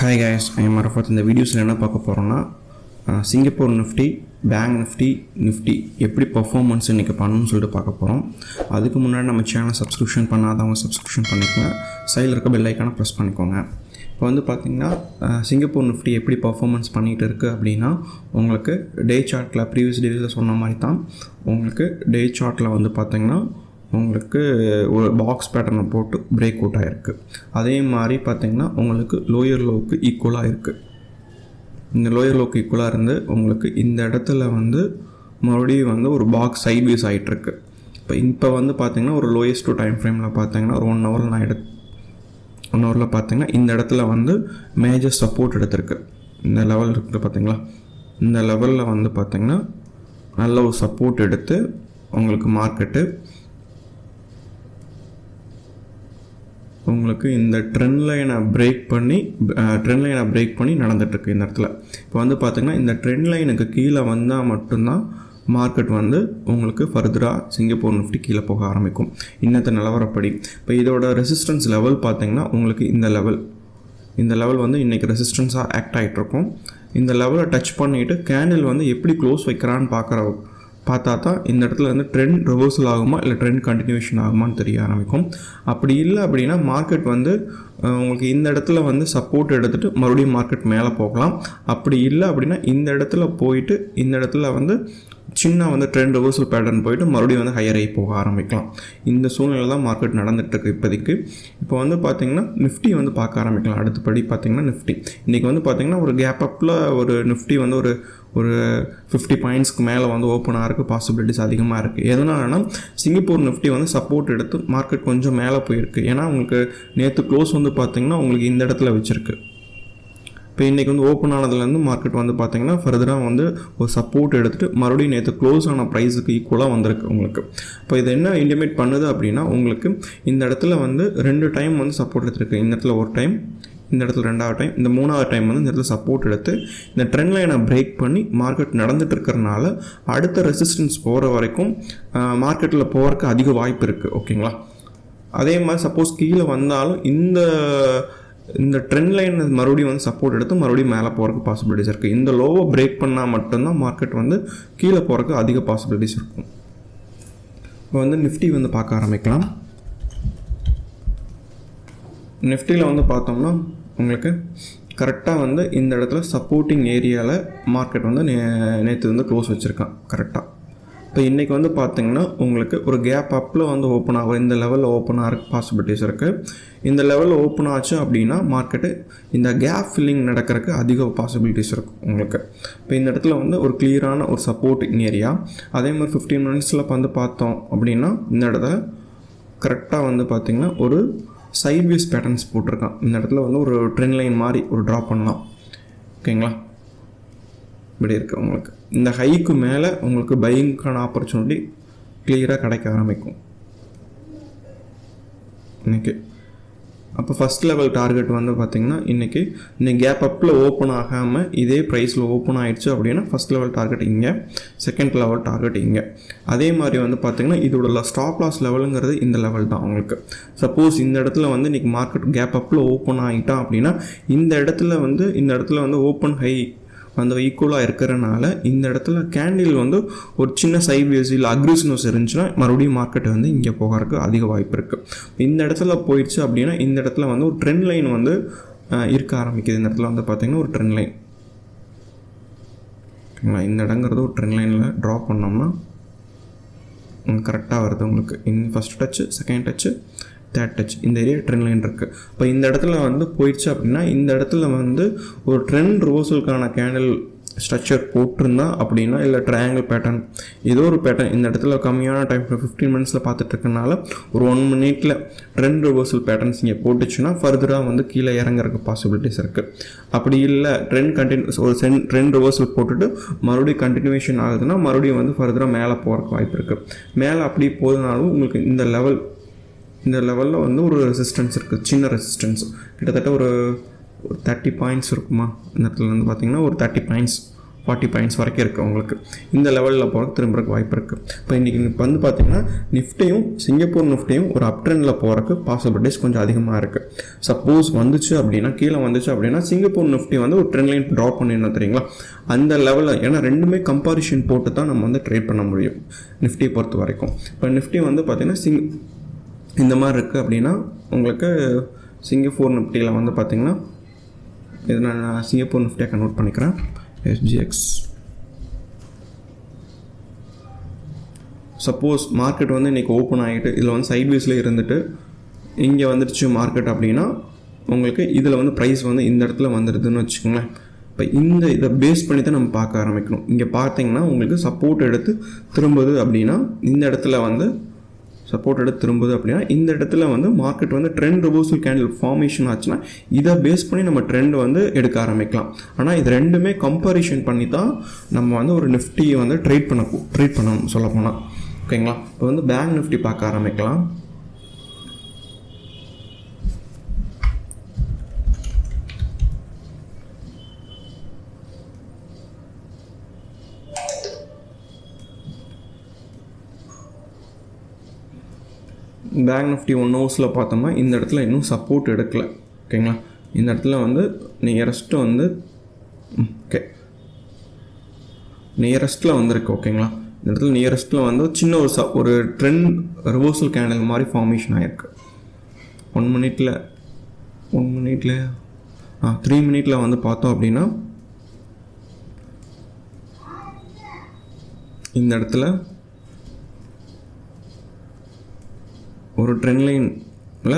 Hi guys, I am Arafat. இந்த வீடியோஸில் என்ன பார்க்க போகிறோன்னா சிங்கப்பூர் நிஃப்டி, பேங்க் நிஃப்டி எப்படி பர்ஃபார்மன்ஸ் இன்றைக்கி பண்ணணும்னு சொல்லிட்டு பார்க்க போகிறோம். அதுக்கு முன்னாடி நம்ம சேனல் சப்ஸ்கிரிப்ஷன் பண்ணாதவங்க சப்ஸ்கிரிப்ஷன் பண்ணிக்கோங்க. சைடில் இருக்க பெல் ஐக்கானை ப்ரெஸ் பண்ணிக்கோங்க. இப்போ வந்து பார்த்திங்கன்னா சிங்கப்பூர் நிஃப்டி எப்படி பர்ஃபார்மன்ஸ் பண்ணிகிட்டு இருக்குது அப்படின்னா, உங்களுக்கு டே சார்ட்டில் ப்ரீவியஸ் டேஸில் சொன்ன மாதிரி தான் உங்களுக்கு டே சார்ட்டில் வந்து பார்த்திங்கன்னா உங்களுக்கு ஒரு பாக்ஸ் பேட்டர்னை போட்டு பிரேக் அவுட் ஆகிருக்கு. அதே மாதிரி பார்த்திங்கன்னா உங்களுக்கு லோயர் லோவுக்கு ஈக்குவலாக இருக்குது. இந்த லோயர் லோவுக்கு ஈக்குவலாக இருந்து உங்களுக்கு இந்த இடத்துல வந்து மறுபடியும் வந்து ஒரு பாக்ஸ் சைட்வேஸ் ஆகிட்டுருக்கு. இப்போ வந்து பார்த்திங்கன்னா ஒரு லோயஸ்ட் டைம் ஃப்ரேமில் பார்த்திங்கன்னா ஒரு 1 ஹவரில் நான் 1 ஹவரில் பார்த்திங்கன்னா இந்த இடத்துல வந்து மேஜர் சப்போர்ட் எடுத்திருக்கு. இந்த லெவல் இருக்குது பார்த்திங்களா, இந்த லெவலில் வந்து பார்த்திங்கன்னா நல்ல ஒரு சப்போர்ட் எடுத்து உங்களுக்கு மார்க்கெட்டு உங்களுக்கு இந்த ட்ரெண்ட் லைனை பிரேக் பண்ணி நடந்துகிட்ருக்கு இந்த இடத்துல. இப்போ வந்து பார்த்திங்கன்னா இந்த ட்ரெண்ட் லைனுக்கு கீழே வந்தால் மட்டும்தான் மார்க்கெட் வந்து உங்களுக்கு ஃபர்தராக சிங்கப்பூர் நிஃப்டி கீழே போக ஆரம்பிக்கும் இன்னத்த நிலவரப்படி. இப்போ இதோட ரெசிஸ்டன்ஸ் லெவல் பார்த்திங்கன்னா உங்களுக்கு இந்த லெவல் வந்து இன்றைக்கி ரெசிஸ்டன்ஸாக ஆக்ட் ஆகிட்ருக்கும். இந்த லெவலை டச் பண்ணிவிட்டு கேண்டில் வந்து எப்படி க்ளோஸ் வைக்கிறான்னு பார்த்தா தான் இந்த இடத்துல வந்து ட்ரெண்ட் ரிவர்சல் ஆகுமா இல்லை ட்ரெண்ட் கண்டினியூஷன் ஆகுமான்னு தெரிய ஆரம்பிக்கும். அப்படி இல்லை அப்படின்னா மார்க்கெட் வந்து உங்களுக்கு இந்த இடத்துல வந்து சப்போர்ட் எடுத்துகிட்டு மறுபடியும் மார்க்கெட் மேலே போகலாம். அப்படி இல்லை அப்படின்னா இந்த இடத்துல போயிட்டு இந்த இடத்துல வந்து சின்ன வந்து ட்ரெண்ட் ரிவர்சல் பேட்டர்ன் போயிட்டு மறுபடியும் வந்து ஹையர் ஆகி போக ஆரம்பிக்கலாம். இந்த சூழ்நிலை தான் மார்க்கெட் நடந்துகிட்ருக்கு இப்போதைக்கு. இப்போ வந்து பார்த்திங்கன்னா நிஃப்டி வந்து பார்க்க ஆரம்பிக்கலாம். அடுத்தபடி பார்த்திங்கன்னா நிஃப்டி இன்றைக்கி வந்து பார்த்திங்கன்னா ஒரு கேப் அப்பில் ஒரு நிஃப்டி வந்து ஒரு 50 பாயிண்ட்ஸ்க்கு மேலே வந்து ஓப்பன் ஆகிறதுக்கு பாசிபிலிட்டிஸ் அதிகமாக இருக்குது. எதனாலனா சிங்கப்பூர் நிஃப்டி வந்து சப்போர்ட் எடுத்து மார்க்கெட் கொஞ்சம் மேலே போயிருக்கு. ஏன்னா உங்களுக்கு நேற்று க்ளோஸ் வந்து பார்த்திங்கன்னா உங்களுக்கு இந்த இடத்துல வச்சுருக்கு. இப்போ இன்றைக்கி வந்து ஓப்பன் ஆனதுலேருந்து மார்க்கெட் வந்து பார்த்திங்கன்னா ஃபர்தராக வந்து ஒரு சப்போர்ட் எடுத்துகிட்டு மறுபடியும் நேற்று க்ளோஸ் ஆன ப்ரைஸுக்கு ஈக்குவலாக வந்திருக்கு உங்களுக்கு. இப்போ இது என்ன இன்டிமேட் பண்ணுது அப்படின்னா, உங்களுக்கு இந்த இடத்துல வந்து 2 டைம் வந்து சப்போர்ட் எடுத்துருக்கு. இந்த இடத்துல ஒரு டைம், இந்த இடத்துல 2வது டைம், இந்த 3வது டைம் வந்து இந்த இடத்துல சப்போர்ட் எடுத்து இந்த ட்ரெண்ட் லைனை பிரேக் பண்ணி மார்க்கெட் நடந்துட்டு இருக்கிறனால அடுத்த ரெசிஸ்டன்ஸ் போகிற வரைக்கும் மார்க்கெட்டில் போகிறதுக்கு அதிக வாய்ப்பு இருக்குது. ஓகேங்களா? அதே மாதிரி சப்போஸ் கீழே வந்தாலும் இந்த ட்ரெண்ட் லைன் மறுபடியும் வந்து சப்போர்ட் எடுத்து மறுபடியும் மேலே போகிறதுக்கு பாசிபிலிட்டிஸ் இருக்குது. இந்த லோவை பிரேக் பண்ணால் மட்டும்தான் மார்க்கெட் வந்து கீழே போகிறதுக்கு அதிக பாசிபிலிட்டிஸ் இருக்கும். இப்போ வந்து நிஃப்டி வந்து பார்க்க ஆரம்பிக்கலாம். நிஃப்டியில் வந்து பார்த்தோம்னா உங்களுக்கு கரெக்டாக வந்து இந்த இடத்துல சப்போர்ட்டிங் ஏரியாவில் மார்க்கெட் வந்து நேற்று வந்து க்ளோஸ் வச்சுருக்கான் கரெக்டாக. இப்போ இன்றைக்கி வந்து பார்த்திங்கன்னா உங்களுக்கு ஒரு கேப் அப்பில் வந்து ஓப்பன் ஆகும். இந்த லெவலில் ஓப்பன் ஆகிறதுக்கு பாசிபிலிட்டிஸ் இருக்குது. இந்த லெவலில் ஓப்பன் ஆச்சு அப்படின்னா மார்க்கெட்டு இந்த கேப் ஃபில்லிங் நடக்கிறதுக்கு அதிக பாசிபிலிட்டிஸ் இருக்கும் உங்களுக்கு. இப்போ இந்த இடத்துல வந்து ஒரு கிளியரான ஒரு சப்போர்ட்டிங் ஏரியா. அதே மாதிரி 15 மினிட்ஸில் வந்து பார்த்தோம் அப்படின்னா இந்த இடத்துல கரெக்டாக வந்து பார்த்திங்கன்னா ஒரு சைட்வேஸ் பேட்டர்ன்ஸ் போட்டிருக்கான். இந்த இடத்துல வந்து ஒரு ட்ரெண்ட் லைன் மாதிரி ஒரு ட்ரா பண்ணலாம். ஓகேங்களா? இப்படி இருக்குது உங்களுக்கு. இந்த ஹைக்கு மேலே உங்களுக்கு பையிங்கான ஆப்பர்ச்சுனிட்டி கிளியராக கிடைக்க ஆரம்பிக்கும் இன்றைக்கி. அப்போ ஃபஸ்ட் லெவல் டார்கெட் வந்து பார்த்திங்கன்னா இன்றைக்கி கேப் அப்பில் ஓப்பன் ஆகாமல் இதே ப்ரைஸில் ஓப்பன் ஆகிடுச்சு அப்படின்னா ஃபஸ்ட் லெவல் டார்கெட் இங்கே, செகண்ட் லெவல் டார்கெட் இங்கே. அதே மாதிரி வந்து பார்த்திங்கன்னா இதோட ஸ்டாப் லாஸ் லெவலுங்கிறது இந்த லெவல் தான் உங்களுக்கு. சப்போஸ் இந்த இடத்துல வந்து இன்றைக்கி மார்க்கெட் கேப் அப்பில் ஓப்பன் ஆகிட்டான் அப்படின்னா இந்த இடத்துல வந்து ஓப்பன் ஹை அந்த ஈக்குவலாக இருக்கிறனால இந்த இடத்துல கேண்டில் வந்து ஒரு சின்ன சைட்வேஸ் இல்லை அக்ரெசிவ்னஸ் இருந்துச்சுன்னா மறுபடியும் மார்க்கெட் வந்து இங்கே போகிறதுக்கு அதிக வாய்ப்பு இருக்குது. இந்த இடத்துல போயிடுச்சு அப்படின்னா இந்த இடத்துல வந்து ஒரு ட்ரெண்ட் லைன் வந்து இருக்க ஆரம்பிக்குது. இந்த இடத்துல வந்து பார்த்திங்கன்னா ஒரு ட்ரெண்ட் லைன் ஓகேங்களா. இந்த இடங்கிறது ஒரு ட்ரெண்ட் லைனில் ட்ரா பண்ணோம்னா கரெக்டாக வருது உங்களுக்கு. First touch, second touch, third touch, இந்த ஏரியா ட்ரெண்ட் லைன் இருக்குது. இப்போ இந்த இடத்துல வந்து போயிடுச்சு அப்படின்னா இந்த இடத்துல வந்து ஒரு ட்ரெண்ட் ரிவர்சலுக்கான கேண்டில் ஸ்ட்ரக்சர் போட்டிருந்தா அப்படின்னா இல்லை ட்ரையாங்கிள் பேட்டர்ன் ஏதோ ஒரு பேட்டர்ன் இந்த இடத்துல கம்மியான டைம் 15 மினிட்ஸில் பார்த்துட்ருக்கனால ஒரு 1 மினிட்ல ட்ரெண்ட் ரிவர்சல் பேட்டர்ன்ஸ் இங்கே போட்டுச்சுன்னா ஃபர்தராக வந்து கீழே இறங்குறதுக்கு பாசிபிலிட்டிஸ் இருக்குது. அப்படி இல்லை ட்ரெண்ட் ரிவர்சல் போட்டுட்டு மறுபடியும் கண்டினியூஷன் ஆகுதுன்னா மறுபடியும் வந்து ஃபர்தராக மேலே போகிறதுக்கு வாய்ப்பு இருக்குது. மேலே அப்படி போதுனாலும் உங்களுக்கு இந்த லெவலில் வந்து ஒரு ரெசிஸ்டன்ஸ் இருக்குது, சின்ன ரெசிஸ்டன்ஸ் கிட்டத்தட்ட ஒரு 30 பாயிண்ட்ஸ் இருக்குமா. இந்த இடத்துல வந்து பார்த்திங்கன்னா ஒரு 30 பாயிண்ட்ஸ் 40 பாயிண்ட்ஸ் வரைக்கும் இருக்குது உங்களுக்கு. இந்த லெவலில் போகிறக்கு திரும்புறதுக்கு வாய்ப்பு இருக்குது. இப்போ இன்றைக்கி வந்து பார்த்திங்கன்னா நிஃப்டியும் சிங்கப்பூர் நிஃப்டியும் ஒரு அப் ட்ரெண்டில் போகிறக்கு பாசிபிலிட்டிஸ் கொஞ்சம் அதிகமாக இருக்குது. சப்போஸ் வந்துச்சு அப்படின்னா, கீழே வந்துச்சு அப்படின்னா சிங்கப்பூர் நிஃப்டி வந்து ஒரு ட்ரெண்ட் லைன் ட்ராப் பண்ணிடணும் தெரியுங்களா, அந்த லெவலில். ஏன்னா ரெண்டுமே கம்பாரிஷன் போட்டு தான் நம்ம வந்து ட்ரேட் பண்ண முடியும் நிஃப்டியை பொறுத்த வரைக்கும். இப்போ நிஃப்டி வந்து பார்த்திங்கன்னா இந்த மாதிரி இருக்குது அப்படின்னா உங்களுக்கு சிங்கப்பூர் நிஃப்டியில் வந்து பார்த்திங்கன்னா இது நான் சிங்கப்பூர் நிஃப்டியை கன்வெர்ட் பண்ணிக்கிறேன். SGX. சப்போஸ் மார்க்கெட் வந்து இன்றைக்கி ஓப்பன் ஆகிட்டு இதில் வந்து சைட்வேஸில் இருந்துட்டு இங்கே வந்துடுச்சு மார்க்கெட் அப்படின்னா உங்களுக்கு இதில் வந்து ப்ரைஸ் வந்து இந்த இடத்துல வந்துடுதுன்னு வச்சுக்கோங்களேன். இப்போ இதை பேஸ் பண்ணி தான் நம்ம பார்க்க ஆரம்பிக்கணும். இங்கே பார்த்தீங்கன்னா உங்களுக்கு சப்போர்ட் எடுத்து திரும்புது அப்படின்னா இந்த இடத்துல வந்து சப்போர்ட் எடுத்து திரும்புது அப்படின்னா இந்த இடத்துல வந்து மார்க்கெட் வந்து ட்ரெண்ட் ரிவர்சல் கேண்டில் ஃபார்மேஷன் ஆச்சுன்னா இதை பேஸ் பண்ணி நம்ம ட்ரெண்ட் வந்து எடுக்க ஆரம்பிக்கலாம். ஆனால் இது ரெண்டுமே கம்பேரிஷன் பண்ணி தான் நம்ம வந்து ஒரு நிஃப்டியை வந்து ட்ரேட் பண்ணணும் சொல்ல போனால். ஓகேங்களா. இப்போ வந்து பேங்க் நிஃப்டி பார்க்க ஆரம்பிக்கலாம். பேங்க் நிஃப்டி 1 ஹவர்ஸில் பார்த்தோம்னா இந்த இடத்துல இன்னும் சப்போர்ட் எடுக்கலை. ஓகேங்களா. இந்த இடத்துல வந்து நியரஸ்ட்டு வந்து நியரஸ்ட்டில் வந்துருக்கு. ஓகேங்களா. இந்த இடத்துல நியரஸ்ட்டில் வந்து சின்ன ஒரு ட்ரெண்ட் ரிவர்சல் கேண்டில் மாதிரி ஃபார்மேஷன் ஆகிருக்கு. 1 மினிட்ல 3 மினிட்ல வந்து பார்த்தோம் அப்படின்னா இந்த இடத்துல ஒரு ட்ரெண்ட் லைனில்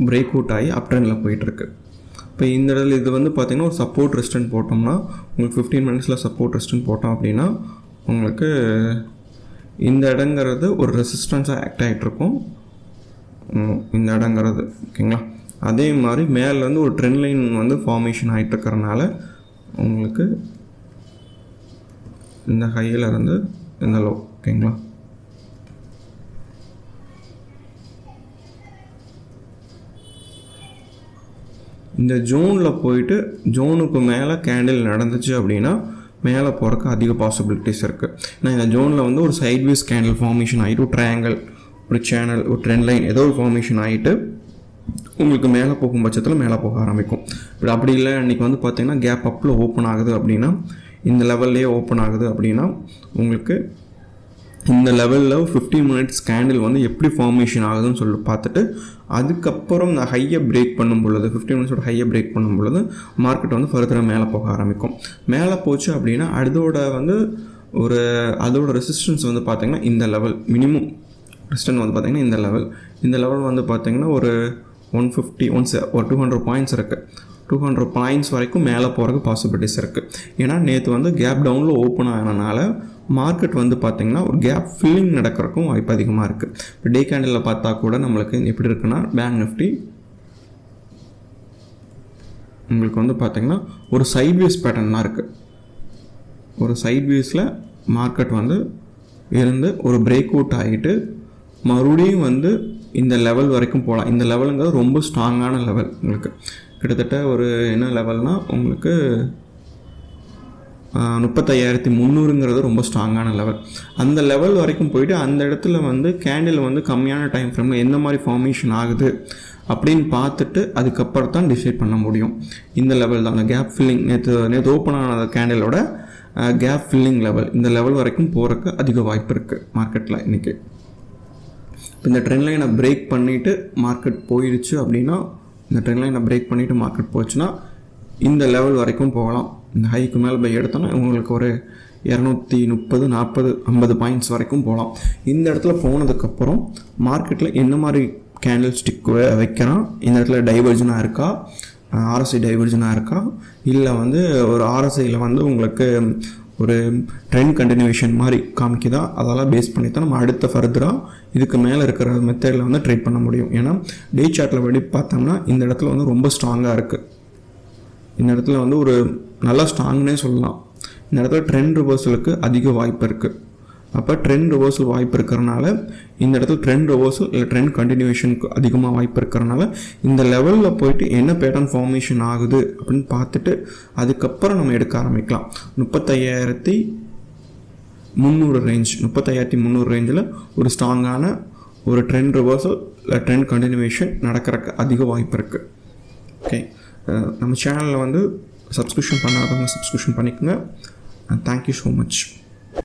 பிரேக் அவுட் ஆகி அப் ட்ரெண்டில் போயிட்டுருக்கு. இப்போ இந்த இடத்துல இது வந்து பார்த்திங்கன்னா ஒரு சப்போர்ட் ரெசிஸ்டன்ட் போட்டோம்னா உங்களுக்கு 15 மினிட்ஸில் சப்போர்ட் ரெசிஸ்டன்ட் போட்டோம் அப்படின்னா உங்களுக்கு இந்த இடங்கிறது ஒரு ரெசிஸ்டன்ஸாக ஆக்ட் ஆகிட்ருக்கும் இந்த இடங்கிறது. ஓகேங்களா. அதே மாதிரி மேலேருந்து ஒரு ட்ரெண்ட் லைன் வந்து ஃபார்மேஷன் ஆகிட்டுருக்கறனால உங்களுக்கு இந்த ஹையில் இருந்து இந்த லோ. ஓகேங்களா. இந்த ஜோனில் போயிட்டு ஜோனுக்கு மேலே கேண்டில் நடந்துச்சு அப்படின்னா மேலே போகிறக்கு அதிக பாசிபிலிட்டிஸ் இருக்குது. ஏன்னா இந்த ஜோனில் வந்து ஒரு சைட்வேஸ் கேண்டில் ஃபார்மேஷன் ஆகிட்டு ஒரு ட்ரையாங்கிள் ஒரு சேனல் ஒரு ட்ரெண்ட் லைன் ஏதோ ஒரு ஃபார்மேஷன் ஆகிட்டு உங்களுக்கு மேலே போகும் பட்சத்தில் மேலே போக ஆரம்பிக்கும். இப்படி அப்படி இல்லை இன்றைக்கி வந்து பார்த்திங்கன்னா கேப் அப்பில் ஓப்பன் ஆகுது அப்படின்னா இந்த லெவல்லையே ஓப்பன் ஆகுது அப்படின்னா உங்களுக்கு இந்த லெவலில் 15 மினிட்ஸ் கேண்டில் வந்து எப்படி ஃபார்மேஷன் ஆகுதுன்னு சொல்லி பார்த்துட்டு அதுக்கப்புறம் இந்த ஹையை பிரேக் பண்ணும் பொழுது 15 மினிட்ஸோட ஹையை பிரேக் பண்ணும் பொழுது மார்க்கெட் வந்து ஃபர்தராக மேலே போக ஆரம்பிக்கும். மேலே போச்சு அப்படின்னா அதோட ரெசிஸ்டன்ஸ் வந்து பார்த்திங்கன்னா இந்த லெவல் மினிமம் ரெசிஸ்டன்ஸ் வந்து பார்த்திங்கன்னா இந்த லெவல் வந்து பார்த்திங்கன்னா ஒரு 150 ஒரு 200 பாயிண்ட்ஸ் இருக்குது. 200 பாயிண்ட்ஸ் வரைக்கும் மேலே போகிறதுக்கு பாசிபிலிட்டிஸ் இருக்குது. ஏன்னா நேற்று வந்து கேப் டவுனில் ஓப்பன் ஆனதுனால மார்க்கெட் வந்து பார்த்திங்கன்னா ஒரு கேப் ஃபில்லிங் நடக்கிறதுக்கும் வாய்ப்பு அதிகமாக இருக்குது. இப்போ டே கேண்டிலில் பார்த்தா கூட நம்மளுக்கு எப்படி இருக்குன்னா பேங்க் நிஃப்டி உங்களுக்கு வந்து பார்த்திங்கன்னா ஒரு சைட்வேஸ் பேட்டர்ன் தான் இருக்குது. ஒரு சைட்வேஸில் மார்க்கெட் வந்து இருந்து ஒரு பிரேக் அவுட் ஆகிட்டு மறுபடியும் வந்து இந்த லெவல் வரைக்கும் போகலாம். இந்த லெவலுங்கிறது ரொம்ப ஸ்ட்ராங்கான லெவல். உங்களுக்கு கிட்டத்தட்ட ஒரு என்ன லெவல்னால் உங்களுக்கு 35,300ங்கிறது ரொம்ப ஸ்ட்ராங்கான லெவல். அந்த லெவல் வரைக்கும் போயிட்டு அந்த இடத்துல வந்து கேண்டில் வந்து கம்மியான டைம் ஃப்ரேமில் எந்த மாதிரி ஃபார்மேஷன் ஆகுது அப்படின்னு பார்த்துட்டு அதுக்கப்புறம் தான் டிசைட் பண்ண முடியும். இந்த லெவல் தான் அந்த கேப் ஃபில்லிங் நேற்று ஓப்பன் ஆன கேண்டிலோட கேப் ஃபில்லிங் லெவல் இந்த லெவல் வரைக்கும் போகிறதுக்கு அதிக வாய்ப்பு இருக்குது மார்க்கெட்டில் இன்றைக்கி. இப்போ இந்த ட்ரெண்ட் லைனை பிரேக் பண்ணிவிட்டு மார்க்கெட் போயிடுச்சு அப்படின்னா இந்த ட்ரெண்ட் லைனை பிரேக் பண்ணிவிட்டு மார்க்கெட் போச்சுன்னா இந்த லெவல் வரைக்கும் போகலாம். இந்த ஹைக்கு மேலே போய் எடுத்தோன்னா உங்களுக்கு ஒரு 230, 40, 50 பாயிண்ட்ஸ் வரைக்கும் போகலாம். இந்த இடத்துல போனதுக்கப்புறம் மார்க்கெட்டில் என்ன மாதிரி கேண்டில் ஸ்டிக் வைக்கிறான், இந்த இடத்துல டைவர்ஜனாக இருக்கா, ஆர்எஸ்ஐ டைவர்ஜனாக இருக்கா, இல்லை வந்து ஒரு ஆர்எஸ்ஐயில் வந்து உங்களுக்கு ஒரு ட்ரெண்ட் கண்டினியூஷன் மாதிரி காமிக்குதா, அதெல்லாம் பேஸ் பண்ணி தான் நம்ம அடுத்த ஃபர்தராக இதுக்கு மேலே இருக்கிற மெத்தடில் வந்து ட்ரேட் பண்ண முடியும். ஏன்னா டே சார்ட்டில் படி பார்த்தோம்னா இந்த இடத்துல வந்து ரொம்ப ஸ்ட்ராங்காக இருக்குது. இந்த இடத்துல வந்து ஒரு நல்லா ஸ்ட்ராங்னே சொல்லலாம். இந்த இடத்துல ட்ரெண்ட் ரிவர்சலுக்கு அதிக வாய்ப்பு இருக்குது. அப்போ ட்ரெண்ட் ரிவர்சல் வாய்ப்பு இருக்கிறனால இந்த இடத்துல ட்ரெண்ட் ரிவர்சல் இல்லை ட்ரெண்ட் கண்டினியூஷனுக்கு அதிகமாக வாய்ப்பு இருக்கிறனால இந்த லெவலில் போயிட்டு என்ன பேட்டர்ன் ஃபார்மேஷன் ஆகுது அப்படின்னு பார்த்துட்டு அதுக்கப்புறம் நம்ம எடுக்க ஆரம்பிக்கலாம். 35,300 ரேஞ்ச், 35,300 ரேஞ்சில் ஒரு ஸ்ட்ராங்கான ஒரு ட்ரெண்ட் ரிவர்சல் இல்லை ட்ரெண்ட் கண்டினியூஷன் நடக்கிறதுக்கு அதிக வாய்ப்பு இருக்குது. ஓகே, நம்ம சேனலில் வந்து சப்ஸ்கிரிப்ஷன் பண்ணாதவங்க சப்ஸ்கிரிப்ஷன் பண்ணிக்கோங்க. Thank you so much.